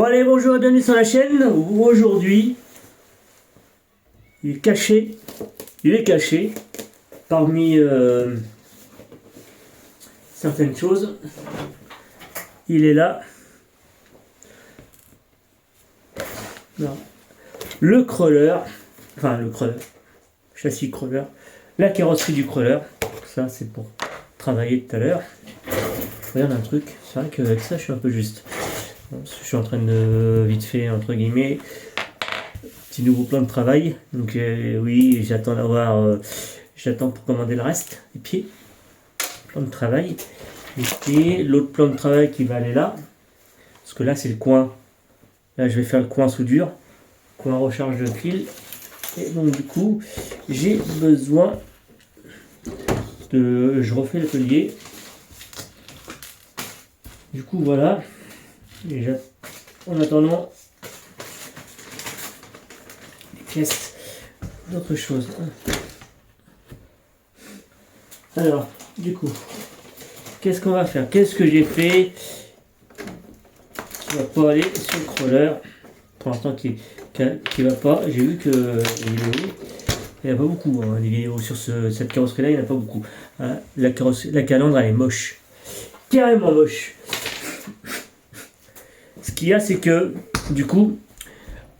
Bon allez, bonjour et bienvenue sur la chaîne. Aujourd'hui, il est caché parmi certaines choses. Il est là. Non. Le crawler, châssis crawler, la carrosserie du crawler. Ça c'est pour travailler tout à l'heure. Je regarde un truc, c'est vrai qu'avec ça je suis un peu juste. Je suis en train de vite fait entre guillemets petit nouveau plan de travail. Donc oui, j'attends pour commander le reste des pieds. Plan de travail. Et l'autre plan de travail qui va aller là. Parce que là c'est le coin. Là je vais faire le coin soudure, coin recharge de fil. Et donc du coup j'ai besoin de. Je refais le collier. Du coup voilà. Déjà, en attendant les pièces d'autres choses. Alors, du coup, qu'est-ce qu'on va faire? Qu'est-ce que j'ai fait? On va pas aller sur le crawler. Pour l'instant, qui va pas. J'ai vu que les vidéos, il n'y en a pas beaucoup. Hein, les vidéos sur cette carrosserie-là, il n'y en a pas beaucoup. Hein, la calandre, elle est moche. Carrément moche. Ce qu'il y a, c'est que, du coup,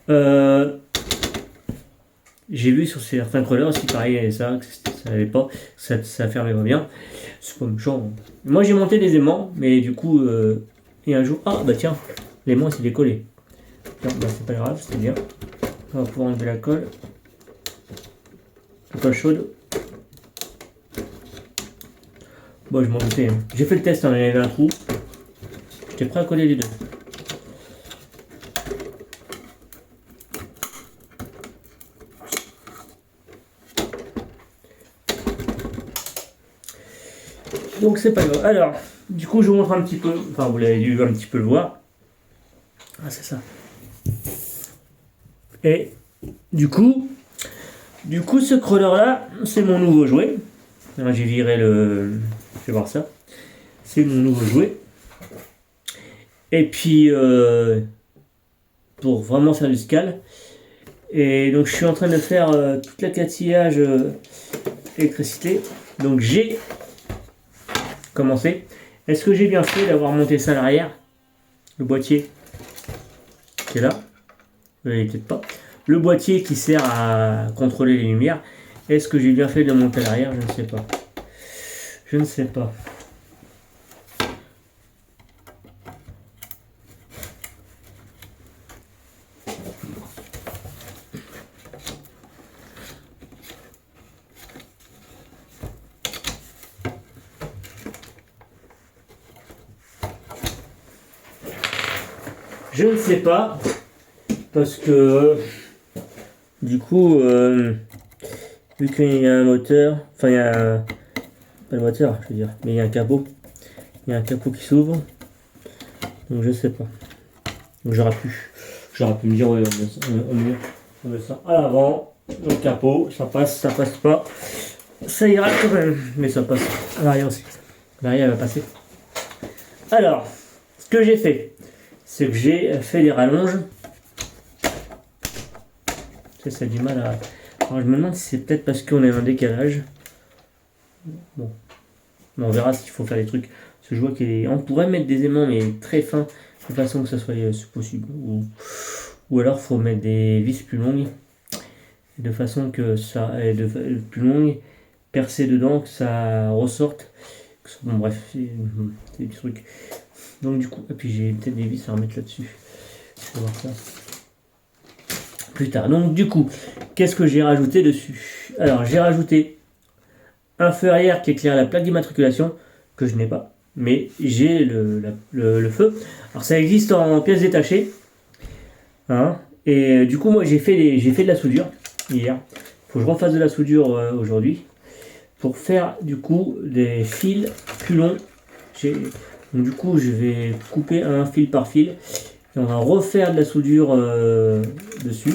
j'ai vu sur certains crawlers aussi, pareil, ça n'allait pas, ça fermait pas bien. C'est pas méchant. Moi, j'ai monté des aimants, mais du coup, et un jour, ah bah tiens, l'aimant s'est décollé. Non, bah c'est pas grave, c'est bien. On va pouvoir enlever la colle. La colle chaude. Bon, je m'en doutais. Hein. J'ai fait le test, hein, il y avait un trou. J'étais prêt à coller les deux. Donc c'est pas grave. Alors, du coup je vous montre un petit peu, enfin vous l'avez dû un petit peu le voir. Ah c'est ça. Et du coup ce crawler là, c'est mon nouveau jouet. J'ai viré le. Je vais voir ça. C'est mon nouveau jouet. Et puis pour vraiment faire du scal. Et donc je suis en train de faire toute la catillage électricité. Donc j'ai commencer. Est-ce que j'ai bien fait d'avoir monté ça à l'arrière? Le boîtier qui est là. Peut-être pas. Le boîtier qui sert à contrôler les lumières. Est-ce que j'ai bien fait de le monter à l'arrière? Je ne sais pas. Je ne sais pas. Je ne sais pas, parce que du coup, vu qu'il y a un moteur, enfin il y a pas le moteur, je veux dire, mais il y a un capot qui s'ouvre, donc je sais pas. Donc j'aurais pu me dire, ouais, on met ça à l'avant, le capot, ça passe pas, ça ira quand même, mais ça passe à l'arrière aussi. L'arrière va passer. Alors, ce que j'ai fait. C'est que j'ai fait des rallonges. Ça a du mal à. Alors je me demande si c'est peut-être parce qu'on est en décalage. Bon. On verra s'il faut faire des trucs. Parce que je vois qu'on pourrait mettre des aimants mais très fins de façon que ça soit possible. Ou alors faut mettre des vis plus longues. De façon que ça est plus longue, percer dedans, que ça ressorte. Bon bref, c'est des trucs. Donc du coup, et puis j'ai peut-être des vis à remettre là-dessus. On va voir ça plus tard. Donc du coup, qu'est-ce que j'ai rajouté dessus? Alors j'ai rajouté un feu arrière qui éclaire la plaque d'immatriculation, que je n'ai pas, mais j'ai le feu. Alors ça existe en pièces détachées. Hein, et du coup moi j'ai fait de la soudure hier. Il faut que je refasse de la soudure aujourd'hui. Pour faire du coup des fils plus longs. Donc du coup je vais couper un fil par fil et on va refaire de la soudure dessus,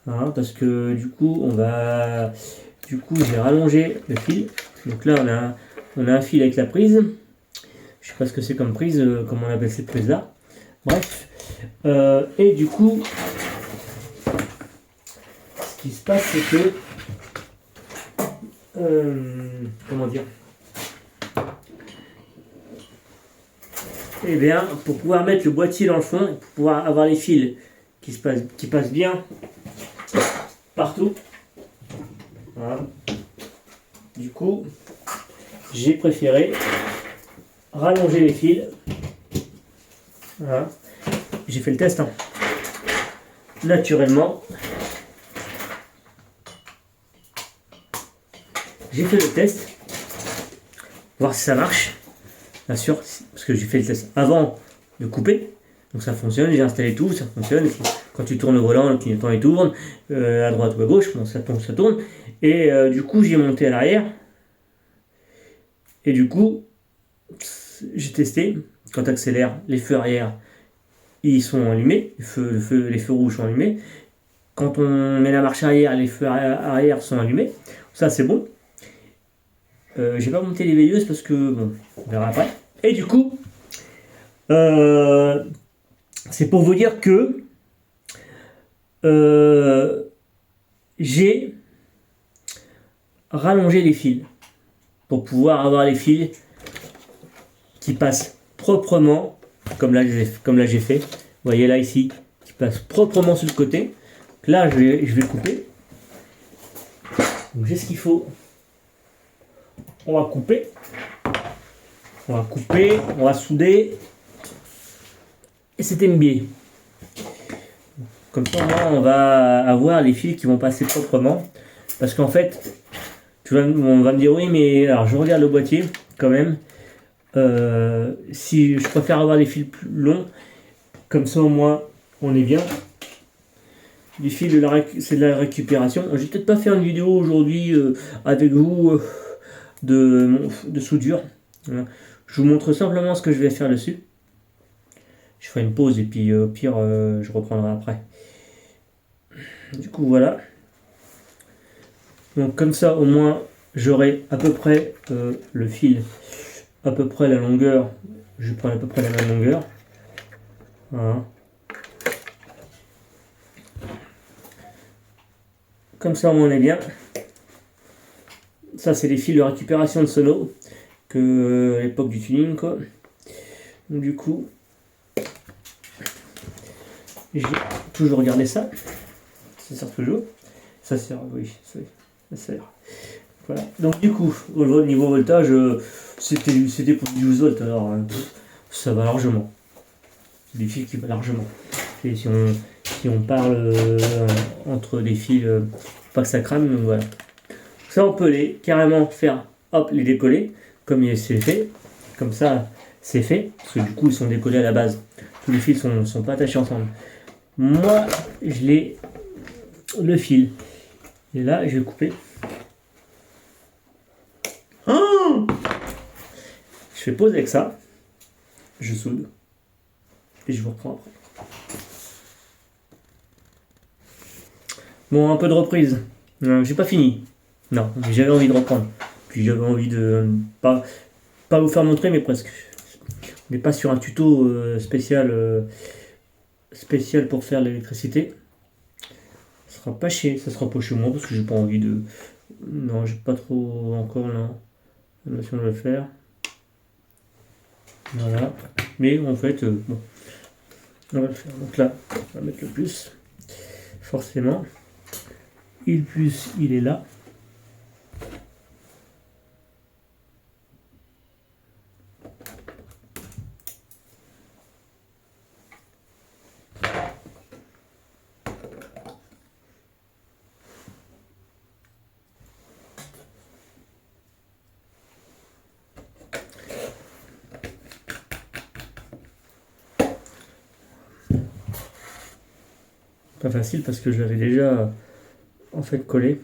hein, parce que du coup j'ai rallongé le fil. Donc là on a un fil avec la prise, je sais pas ce que c'est comme prise, comment on appelle cette prise là, bref, Et du coup, ce qui se passe, c'est que comment dire, eh bien, pour pouvoir mettre le boîtier dans le fond, et pour pouvoir avoir les fils qui passent bien partout, voilà. Du coup, j'ai préféré rallonger les fils. Voilà. J'ai fait le test, hein. Naturellement. J'ai fait le test, voir si ça marche. Bien sûr, parce que j'ai fait le test avant de couper. Donc ça fonctionne, j'ai installé tout, ça fonctionne. Quand tu tournes le volant, le clignotant il tourne, à droite ou à gauche, bon, ça tourne, ça tourne. Et du coup, j'ai monté à l'arrière. Et du coup, j'ai testé. Quand tu accélères, les feux arrière, ils sont allumés. Les feux rouges sont allumés. Quand on met la marche arrière, les feux arrière sont allumés. Ça, c'est bon. J'ai pas monté les veilleuses parce que, bon, on verra après. Et du coup, c'est pour vous dire que j'ai rallongé les fils pour pouvoir avoir les fils qui passent proprement, comme là j'ai fait. Vous voyez là ici, qui passent proprement sur le côté. Là, je vais couper. Donc j'ai ce qu'il faut. On va couper. On va souder. Et c'est MBA. Comme ça, on va avoir les fils qui vont passer proprement. Parce qu'en fait, on va me dire oui, mais alors je regarde le boîtier quand même. Si je préfère avoir des fils plus longs, comme ça au moins on est bien. Les fils c'est de la récupération. Je vais peut-être pas faire une vidéo aujourd'hui avec vous de soudure. Voilà. Je vous montre simplement ce que je vais faire dessus. Je ferai une pause et puis au pire je reprendrai après. Du coup voilà. Donc comme ça au moins j'aurai à peu près le fil, à peu près la longueur. Je prends à peu près la même longueur. Voilà. Comme ça on est bien. Ça c'est les fils de récupération de sono que à l'époque du tuning quoi. Donc, du coup j'ai toujours regardé ça. Ça sert toujours. Ça sert, oui, ça sert. Voilà. Donc du coup, au niveau voltage, c'était pour du 12 volts, alors ça va largement. C'est des fils qui vont largement. Et si on parle entre des fils, pas que ça crame, donc voilà. Ça on peut les carrément faire, hop, les décoller, comme c'est fait. Comme ça, c'est fait, parce que du coup ils sont décollés à la base. Tous les fils sont pas attachés ensemble. Moi, je l'ai le fil. Et là, je vais couper. Oh, je fais pause avec ça. Je soude. Et je vous reprends après. Bon, un peu de reprise. J'ai pas fini. Non, j'avais envie de reprendre. Puis j'avais envie de pas vous faire montrer, mais presque. On n'est pas sur un tuto spécial pour faire l'électricité. Ça sera pas chez moi parce que j'ai pas envie de. Non, j'ai pas trop encore la notion de le faire. Voilà. Mais en fait, bon, on va le faire. Donc là, on va mettre le plus. Forcément. Et le plus, il est là. Pas facile parce que je l'avais déjà en fait collé.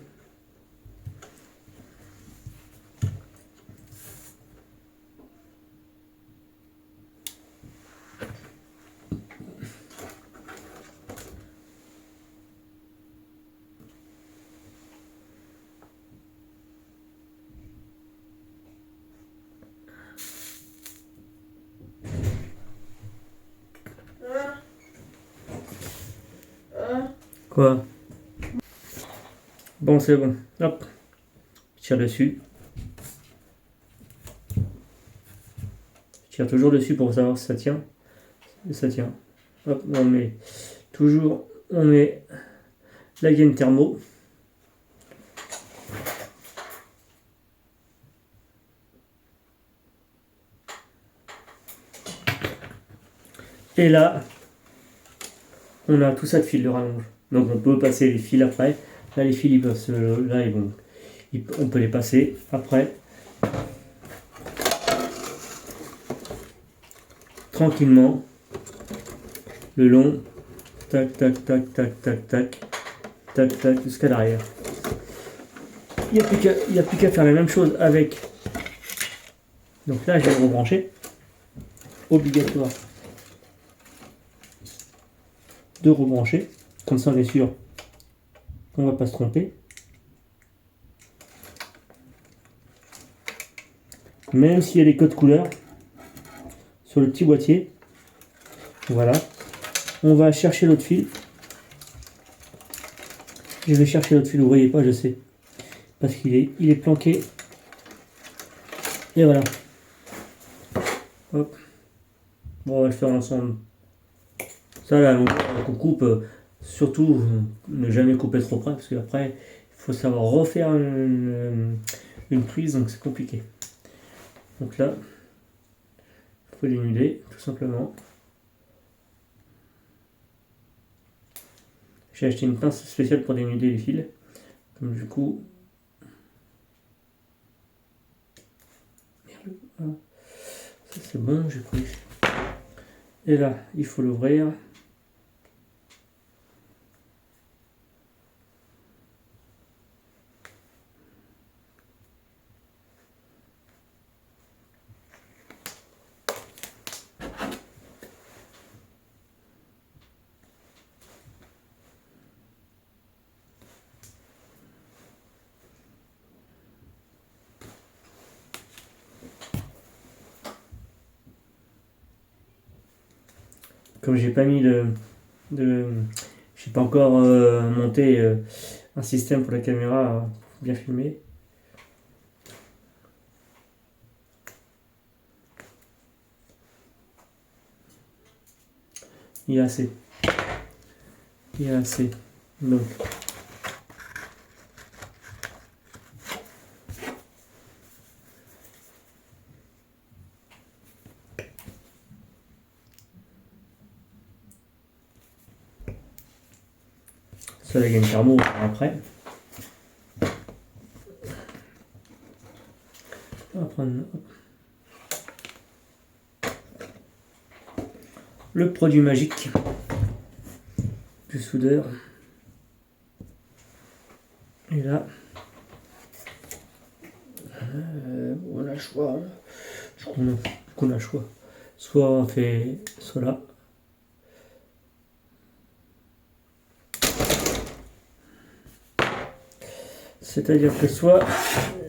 Quoi? Bon, c'est bon. Hop. Je tire dessus. Je tire toujours dessus pour savoir si ça tient. Et ça tient. Hop, on met toujours, on met la gaine thermo. Et là, on a tout ça de fil de rallonge. Donc on peut passer les fils après. Là, les fils, ils peuvent là, on peut les passer après. Tranquillement. Le long. Tac, tac, tac, tac, tac, tac. Tac, tac, jusqu'à l'arrière. Il n'y a plus qu'à faire la même chose avec. Donc là, je vais le rebrancher. Obligatoire de rebrancher. Comme ça, on est sûr qu'on ne va pas se tromper. Même s'il y a des codes couleurs sur le petit boîtier. Voilà. On va chercher l'autre fil. Je vais chercher l'autre fil, vous voyez pas, je sais. Parce il est planqué. Et voilà. Hop. Bon, on va le faire ensemble. Ça là, on coupe, surtout ne jamais couper trop près, parce qu'après, il faut savoir refaire une prise, donc c'est compliqué. Donc là, il faut dénuder, tout simplement. J'ai acheté une pince spéciale pour dénuder les fils. Comme du coup... Merde. Ça c'est bon, j'ai pris. Et là, il faut l'ouvrir. Comme j'ai pas mis j'ai pas encore monté un système pour la caméra pour bien filmer. Il y a assez. Il y a assez. Donc. Ça, la gaine thermo après. On va prendre le produit magique du soudeur. Et là, on a le choix. Je crois qu'on a le choix. Soit on fait cela. C'est-à-dire que soit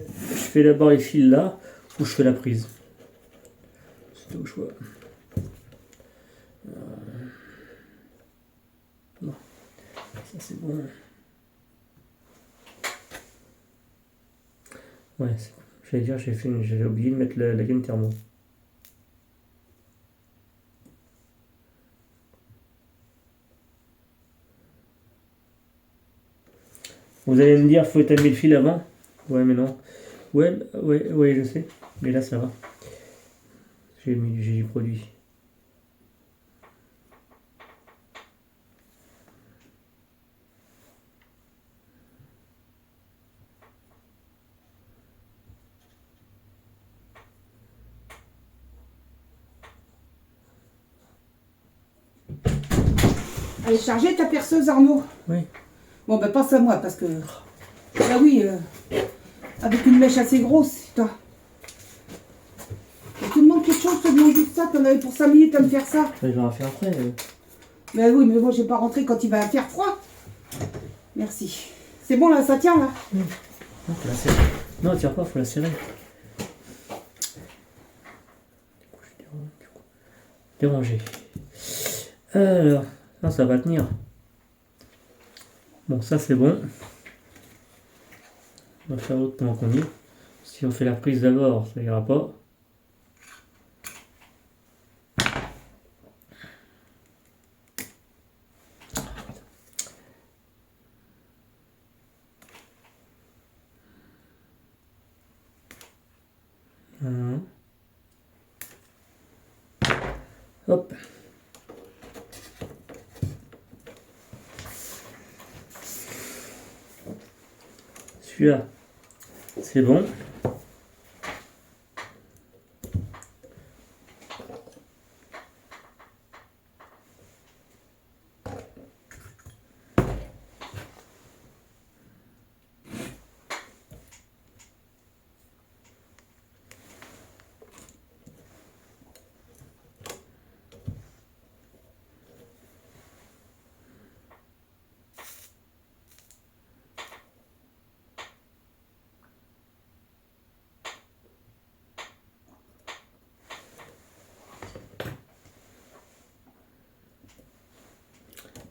je fais d'abord les fils là, ou je fais la prise. C'est au choix. Non. Ça c'est bon. Ouais, j'allais dire, j'avais oublié de mettre la gaine thermo. Vous allez me dire, faut étamer le fil avant. Ouais, mais non. Ouais, je sais. Mais là, ça va. J'ai du produit. Elle est chargée ta perceuse, Arnaud? Oui. Bon, ben passe à moi parce que. Ah oui, avec une mèche assez grosse, toi. Et tout le monde quelque chose, je te demande juste ça, t'en avais pour 5 minutes à me faire ça. Je vais en faire après. Ben oui, mais moi je vais pas rentrer quand il va faire froid. Merci. C'est bon là, ça tient là? Non, faut la serrer. Non, elle tire pas, faut la serrer. Dérangé. Alors, ça va tenir. Bon, ça c'est bon. On va faire l'autre pendant qu'on y est. Si on fait la prise d'abord, ça ira pas. Voilà. Hop. Celui-là, c'est bon.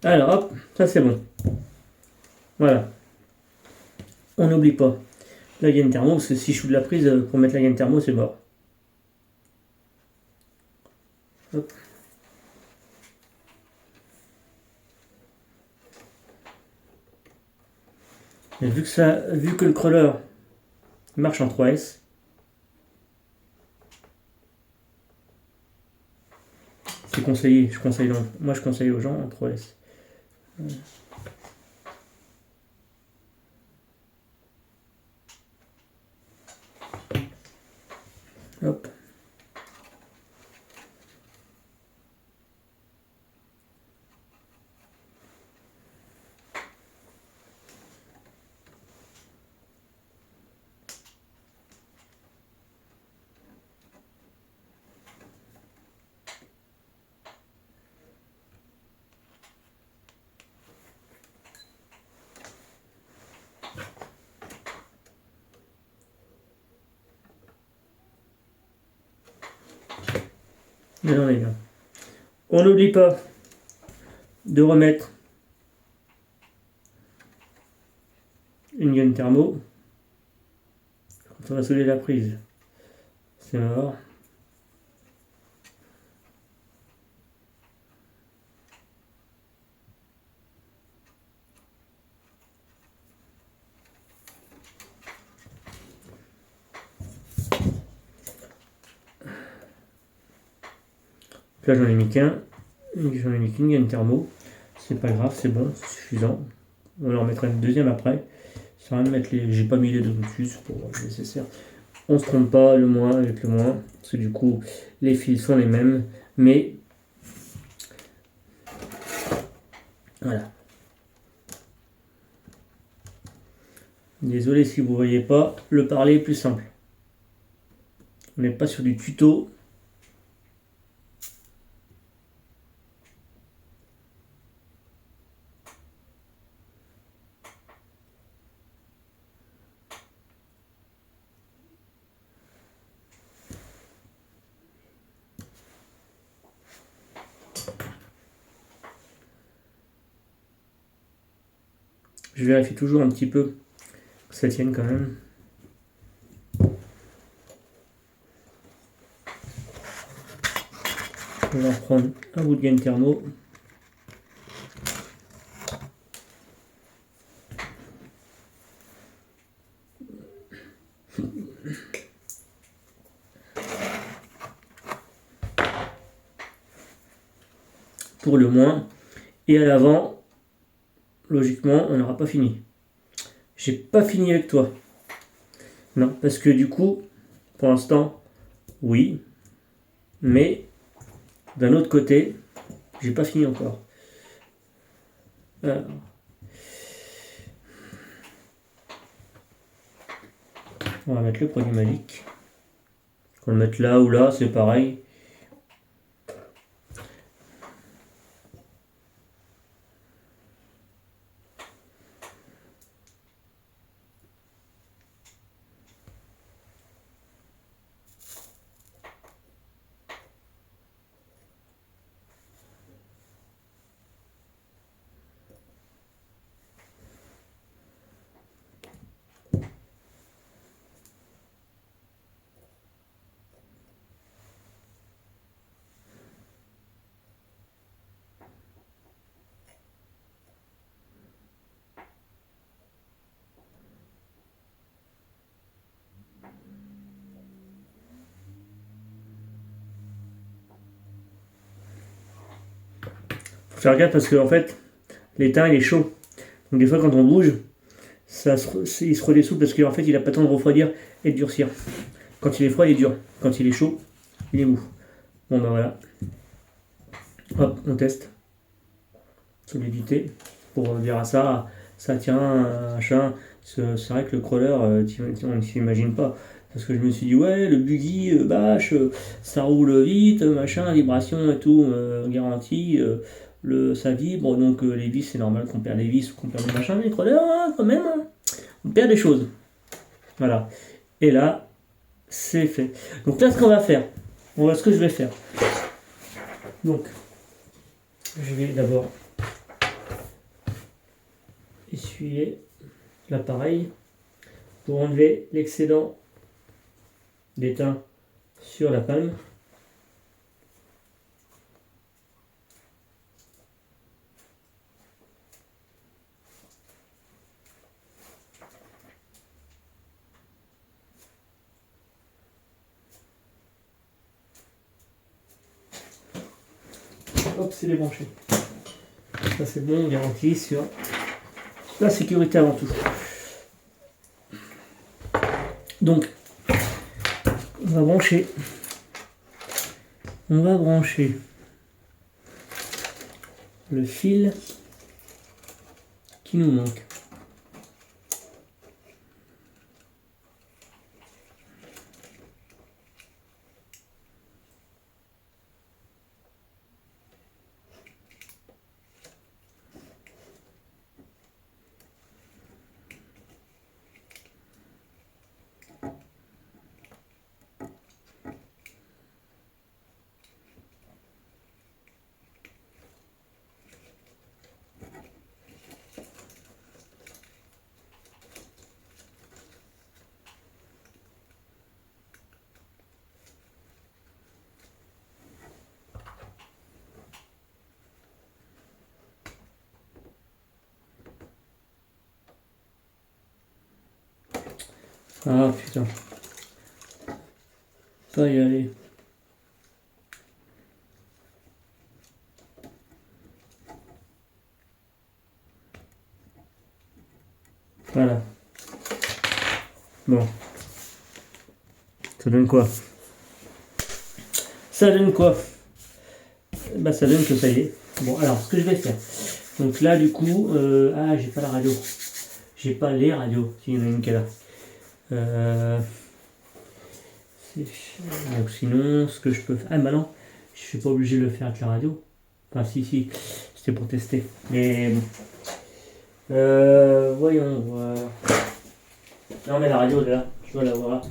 Alors hop, ça c'est bon. Voilà. On n'oublie pas la gaine thermo, parce que si je fous de la prise pour mettre la gaine thermo, c'est mort. Hop. Et vu que le crawler marche en 3S, c'est conseillé. Moi je conseille aux gens en 3S. Hop. Mais non les gars. On n'oublie pas de remettre une gaine thermo quand on va solder la prise. C'est mort. Là j'en ai mis qu'un. J'en ai mis qu'une gaine thermo. C'est pas grave, c'est bon, c'est suffisant. On en remettra une deuxième après. Sans rien mettre les. J'ai pas mis les deux dessus, c'est pour le nécessaire. On se trompe pas le moins avec le moins. Parce que du coup, les fils sont les mêmes. Mais voilà. Désolé si vous voyez pas, le parler est plus simple. On n'est pas sur du tuto. Je vérifie toujours un petit peu que ça tienne quand même. On va reprendre un bout de gaine thermo. Pour le moins. Et à l'avant, logiquement, on n'aura pas fini. J'ai pas fini avec toi. Non, parce que du coup, pour l'instant, oui. Mais d'un autre côté, j'ai pas fini encore. Alors. On va mettre le produit Malik. On va le mettre là ou là, c'est pareil. faire gaffe parce que en fait, l'étain il est chaud. Donc des fois quand on bouge, il se redessoude parce qu'en fait il a pas le temps de refroidir et de durcir. Quand il est froid, il est dur. Quand il est chaud, il est mou. Bon ben voilà. Hop, on teste. Solidité. Pour dire à ça tient, machin. C'est vrai que le crawler, on ne s'imagine pas. Parce que je me suis dit, ouais, le buggy, bâche, ça roule vite, machin, vibration et tout, garantie, ça vibre, donc les vis, c'est normal qu'on perd des vis ou qu'on perd des machins, mais les crawlers, hein, quand même, hein, on perd des choses. Voilà. Et là, c'est fait. Donc là, ce qu'on va faire, on voit ce que je vais faire. Donc, je vais d'abord essuyer l'appareil pour enlever l'excédent d'étain sur la palme. Hop, c'est débranché. Ça c'est bon, on garantit sur la sécurité avant tout. Donc, on va brancher le fil qui nous manque. Ah putain. Pas y aller. Voilà. Bon. Ça donne quoi? Ça donne quoi? Bah ça donne que ça y est. Bon alors ce que je vais faire. Donc là du coup, j'ai pas la radio. J'ai pas les radios. Si, il y en a une qui est là. Donc sinon, ce que je peux faire... Ah bah non, je suis pas obligé de le faire avec la radio. Enfin si, c'était pour tester. Mais bon. Voyons voir. Non mais la radio est là, je dois la voir.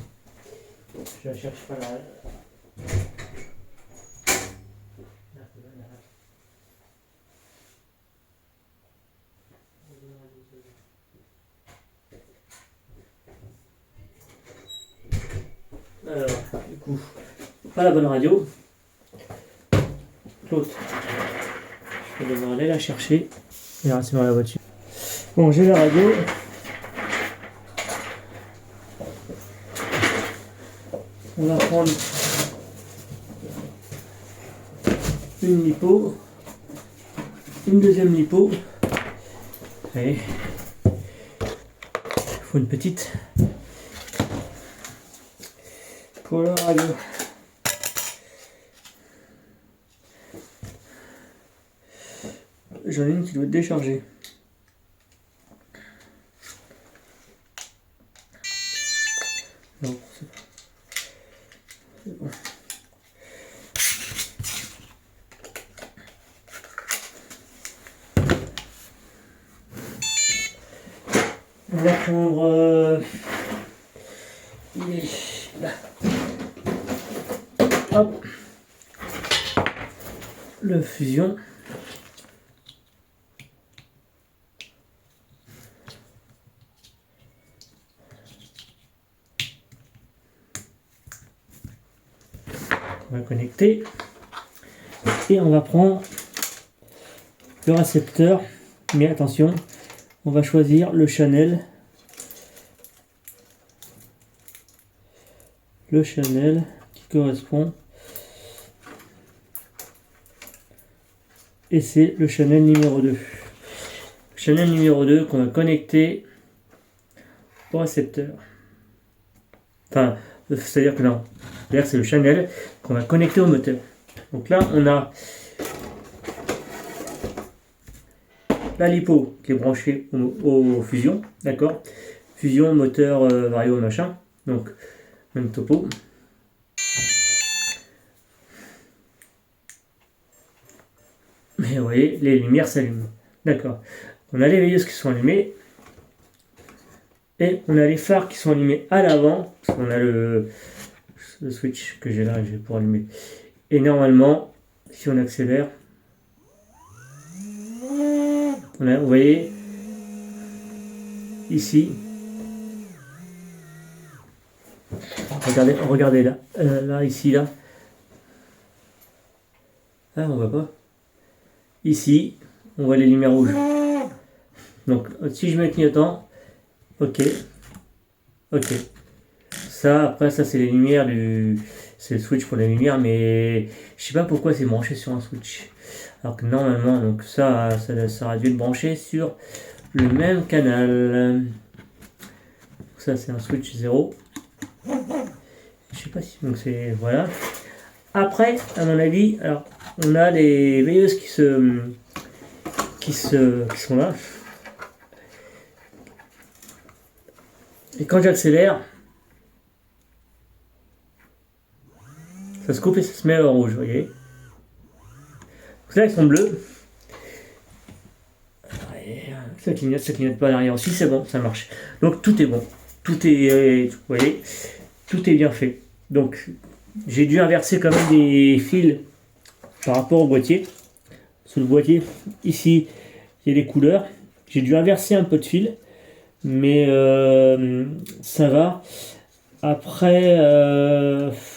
Je la cherche pas là. Alors, du coup, pas la bonne radio. L'autre, je vais devoir aller la chercher. Et rester dans la voiture. Bon, j'ai la radio. On va prendre une lipo, une deuxième lipo. Allez, il faut une petite pour la radio. J'en ai une qui doit être déchargée. Non, c'est bon. On va prendre là. Hop, le fusion. On va connecter et on va prendre le récepteur, mais attention, on va choisir le channel qui correspond Et c'est le Chanel numéro 2. Chanel numéro 2 qu'on va connecter au récepteur. Enfin, c'est-à-dire que non. D'ailleurs, c'est le Chanel qu'on va connecter au moteur. Donc là, on a la lipo qui est branchée au fusion, d'accord. Fusion, moteur, vario, machin. Donc, même topo. Mais vous voyez, les lumières s'allument. D'accord. On a les veilleuses qui sont allumées. Et on a les phares qui sont allumés à l'avant. Parce qu'on a le switch que j'ai là, je vais pouvoir allumer. Et normalement, si on accélère, vous voyez, ici, regardez là, là, ici, là. Ah, on voit pas. Ici, on voit les lumières rouges. Donc, si je mets le clignotant, ok. Ça, après, ça, c'est les lumières c'est le switch pour les lumières, mais je sais pas pourquoi c'est branché sur un switch. Alors que normalement, donc ça aurait dû être branché sur le même canal. Ça, c'est un switch 0. Je sais pas si, donc c'est, voilà. Après, à mon avis, alors, on a les veilleuses qui sont là. Et quand j'accélère, ça se coupe et ça se met au rouge, vous voyez. Donc là, ils sont bleus. Ça clignote pas derrière aussi, c'est bon, ça marche. Donc tout est bon. Tout est, vous voyez, tout est bien fait. Donc j'ai dû inverser quand même des fils par rapport au boîtier. Sur le boîtier, ici, il y a les couleurs. J'ai dû inverser un peu de fil, mais ça va. Après,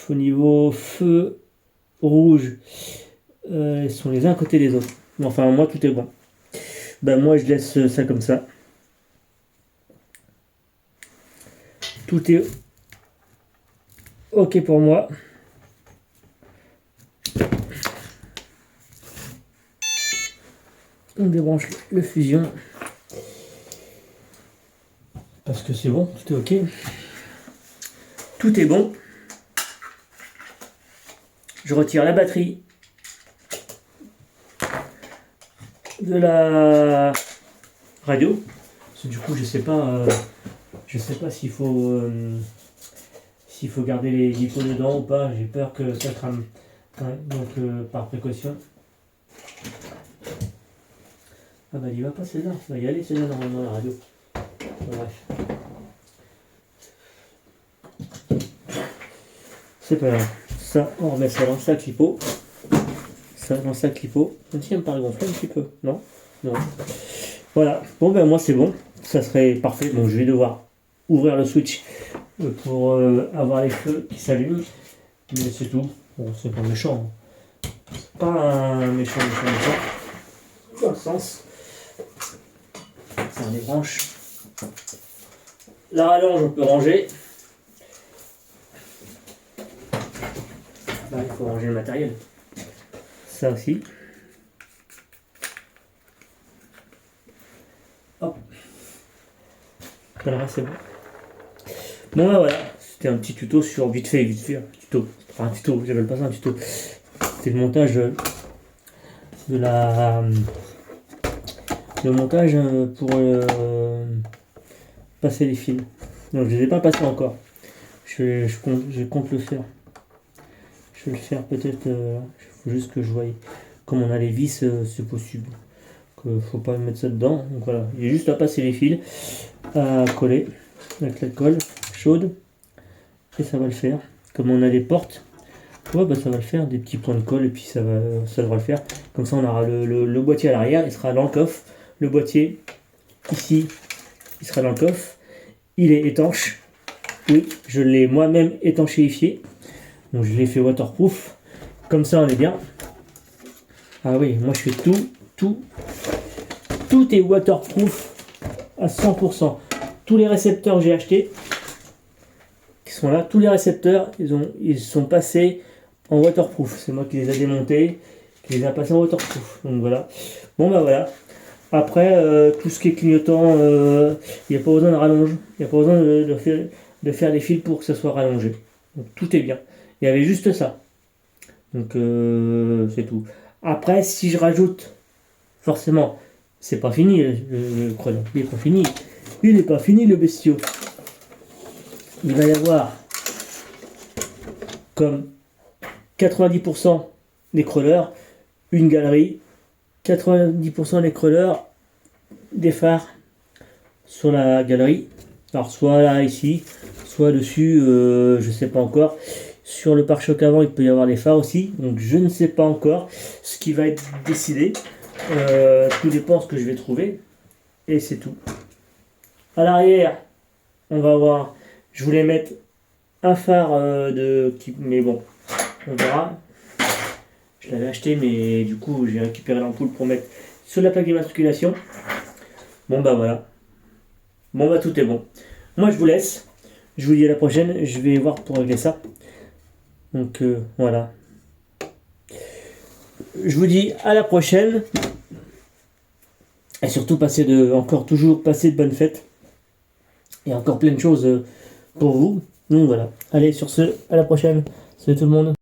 au niveau feu rouge, ils sont les uns à côté des autres. Enfin, moi, tout est bon. Ben, moi, je laisse ça comme ça. Tout est ok pour moi. On débranche le fusion. Parce que c'est bon, tout est ok. Tout est bon. Je retire la batterie de la radio. Parce que du coup, je sais pas s'il faut garder les pots dedans ou pas. J'ai peur que ça crame. Ouais, donc par précaution. Ah bah il va pas celle-là. Il va y aller celle-là normalement la radio. Bref. C'est pas grave. Ça, on remet ça dans le sac lipo. Ça dans le sac lipo. Même si elle me paraît gonfler un petit peu. Non. Voilà. Bon ben moi c'est bon. Ça serait parfait. Donc je vais devoir ouvrir le switch pour avoir les feux qui s'allument. Mais c'est tout. Bon, c'est pas méchant. C'est pas un méchant. Dans le sens. Ça on débranche. La rallonge on peut ranger. Bah, il faut ranger le matériel. Ça aussi. Hop. Voilà, c'est bon. Bon bah voilà, c'était un petit tuto sur vite fait, un tuto. Enfin un tuto, j'appelle pas ça un tuto. C'était le montage pour passer les fils. Donc je les ai pas passés encore. Je compte le faire. Je vais le faire peut-être. Il faut juste que je voie. Comme on a les vis, c'est possible. Que faut pas mettre ça dedans. Donc voilà, il y a juste à passer les fils, à coller avec la colle chaude. Et ça va le faire. Comme on a des portes, ouais, bah ça va le faire. Des petits points de colle et puis ça devra le faire. Comme ça on aura le boîtier à l'arrière, il sera dans le coffre. Le boîtier ici, il sera dans le coffre. Il est étanche. Oui, je l'ai moi-même étanchéifié. Donc je l'ai fait waterproof. Comme ça on est bien. Ah oui, moi je fais tout est waterproof à 100%. Tous les récepteurs que j'ai achetés, qui sont là, tous les récepteurs, ils sont passés en waterproof. C'est moi qui les ai démontés, Je les ai passés en waterproof. Donc voilà. Bon bah voilà. Après, tout ce qui est clignotant, il n'y a pas besoin de rallonge. Il n'y a pas besoin de faire des fils pour que ça soit rallongé. Donc tout est bien. Il y avait juste ça. Donc c'est tout. Après, si je rajoute, forcément, c'est pas fini le chrono. Il n'est pas fini. Il n'est pas fini le bestiau. Il va y avoir comme 90% des crawlers, une galerie, 90% des crawlers, des phares sur la galerie. Alors soit là ici, soit dessus, je sais pas encore. Sur le pare-choc avant, il peut y avoir des phares aussi. Donc je ne sais pas encore ce qui va être décidé. Tout dépend de ce que je vais trouver. Et c'est tout. À l'arrière, on va voir. Je voulais mettre un phare mais bon, on verra. Je l'avais acheté, mais du coup, j'ai récupéré l'ampoule pour mettre sur la plaque d'immatriculation. Bon, bah voilà. Bon, bah tout est bon. Moi, je vous laisse. Je vous dis à la prochaine. Je vais voir pour régler ça. Donc, voilà. Je vous dis à la prochaine. Et surtout, toujours passer de bonnes fêtes. Et encore plein de choses pour vous. Donc, voilà. Allez, sur ce, à la prochaine. Salut tout le monde.